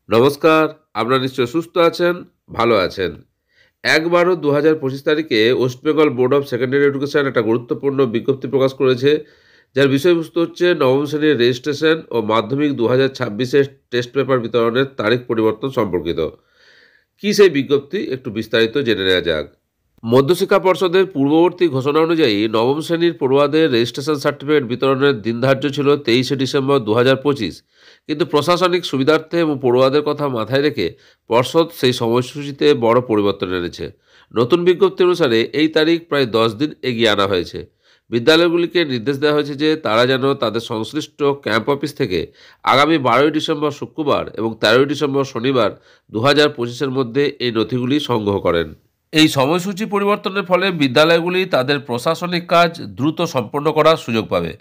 নমস্কার। আপনারা নিশ্চয়ই সুস্থ আছেন, ভালো আছেন। ১/১২/২০২৫ তারিখে West Bengal board of secondary education একটা গুরুত্বপূর্ণ বিজ্ঞপ্তি প্রকাশ করেছে, যার বিষয়বস্তু হচ্ছে নবম শ্রেণীর রেজিস্ট্রেশন ও মাধ্যমিক ২০২৬-এর টেস্ট পেপার বিতরণের তারিখ পরিবর্তন সম্পর্কিত। কী সেই বিজ্ঞপ্তি, একটু বিস্তারিত জেনে নেওয়া যাক। মধ্যশিক্ষা পর্ষদের পূর্ববর্তী ঘোষণা অনুযায়ী নবম শ্রেণীর পড়ুয়াদের রেজিস্ট্রেশন সার্টিফিকেট বিতরণের দিন ধার্য ছিল ২৩শে ডিসেম্বর ২০২৫, কিন্তু প্রশাসনিক সুবিধার্থে এবং পড়ুয়াদের কথা মাথায় রেখে পর্ষদ সেই সময়সূচিতে বড় পরিবর্তন এনেছে। নতুন বিজ্ঞপ্তি অনুসারে এই তারিখ প্রায় ১০ দিন এগিয়ে আনা হয়েছে। বিদ্যালয়গুলিকে নির্দেশ দেওয়া হয়েছে যে তারা যেন তাদের সংশ্লিষ্ট ক্যাম্প অফিস থেকে আগামী ১২ই ডিসেম্বর শুক্রবার এবং ১৩ই ডিসেম্বর শনিবার ২০২৫-এর মধ্যে এই নথিগুলি সংগ্রহ করেন। এই সময়সূচি পরিবর্তনের ফলে বিদ্যালয়গুলি তাদের প্রশাসনিক কাজ দ্রুত সম্পন্ন করার সুযোগ পাবে।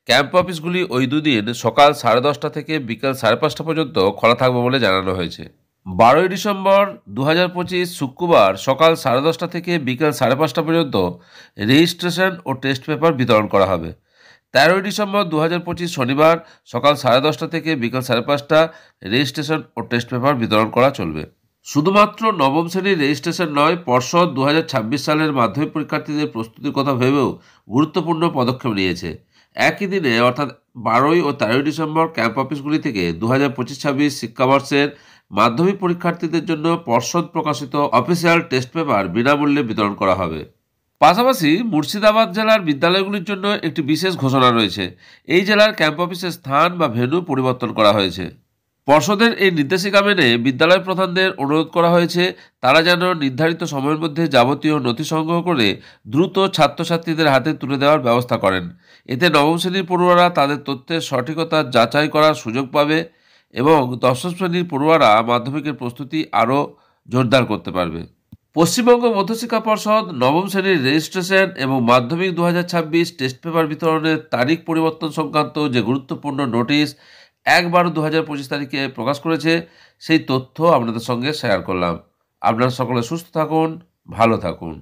ক্যাম্প অফিসগুলি ওই দুদিন সকাল 10:30 থেকে বিকাল 5:30 পর্যন্ত খোলা থাকবে বলে জানানো হয়েছে। ১২ই ডিসেম্বর ২০২৫ শুক্রবার সকাল 10:30 থেকে বিকাল 5:30 পর্যন্ত রেজিস্ট্রেশন ও টেস্ট পেপার বিতরণ করা হবে। ১৩ই ডিসেম্বর ২০২৫ শনিবার সকাল 10:30 থেকে বিকাল 5:30 রেজিস্ট্রেশন ও টেস্ট পেপার বিতরণ করা চলবে। শুধুমাত্র নবম শ্রেণীর রেজিস্ট্রেশন নয়, পর্ষদ ২০২৬ সালের মাধ্যমিক পরীক্ষার্থীদের প্রস্তুতির কথা ভেবেও গুরুত্বপূর্ণ পদক্ষেপ নিয়েছে। একই দিনে অর্থাৎ ১২ই ও ১৩ই ডিসেম্বর ক্যাম্প অফিসগুলি থেকে ২০২৫-২৬ শিক্ষাবর্ষের মাধ্যমিক পরীক্ষার্থীদের জন্য পর্ষদ প্রকাশিত অফিসিয়াল টেস্ট পেপার বিনামূল্যে বিতরণ করা হবে। পাশাপাশি মুর্শিদাবাদ জেলার বিদ্যালয়গুলির জন্য একটি বিশেষ ঘোষণা রয়েছে। এই জেলার ক্যাম্প অফিসের স্থান বা ভেন্যু পরিবর্তন করা হয়েছে। পর্ষদের এই নির্দেশিকা মেনে বিদ্যালয় প্রধানদের অনুরোধ করা হয়েছে তারা যেন নির্ধারিত সময়ের মধ্যে যাবতীয় নথি সংগ্রহ করে দ্রুত ছাত্রছাত্রীদের হাতে তুলে দেওয়ার ব্যবস্থা করেন। এতে নবম শ্রেণীর পড়ুয়ারা তাদের তথ্যের সঠিকতা যাচাই করার সুযোগ পাবে এবং দশম শ্রেণীর পড়ুয়ারা মাধ্যমিকের প্রস্তুতি আরও জোরদার করতে পারবে। পশ্চিমবঙ্গ মধ্যশিক্ষা পর্ষদ নবম শ্রেণীর রেজিস্ট্রেশন এবং মাধ্যমিক ২০২৬ টেস্ট পেপার বিতরণের তারিখ পরিবর্তন সংক্রান্ত যে গুরুত্বপূর্ণ নোটিশ ১/১২/২০২৫ তারিখে প্রকাশ করেছে, সেই তথ্য আপনাদের সঙ্গে শেয়ার করলাম। আপনারা সকলে সুস্থ থাকুন, ভালো থাকুন।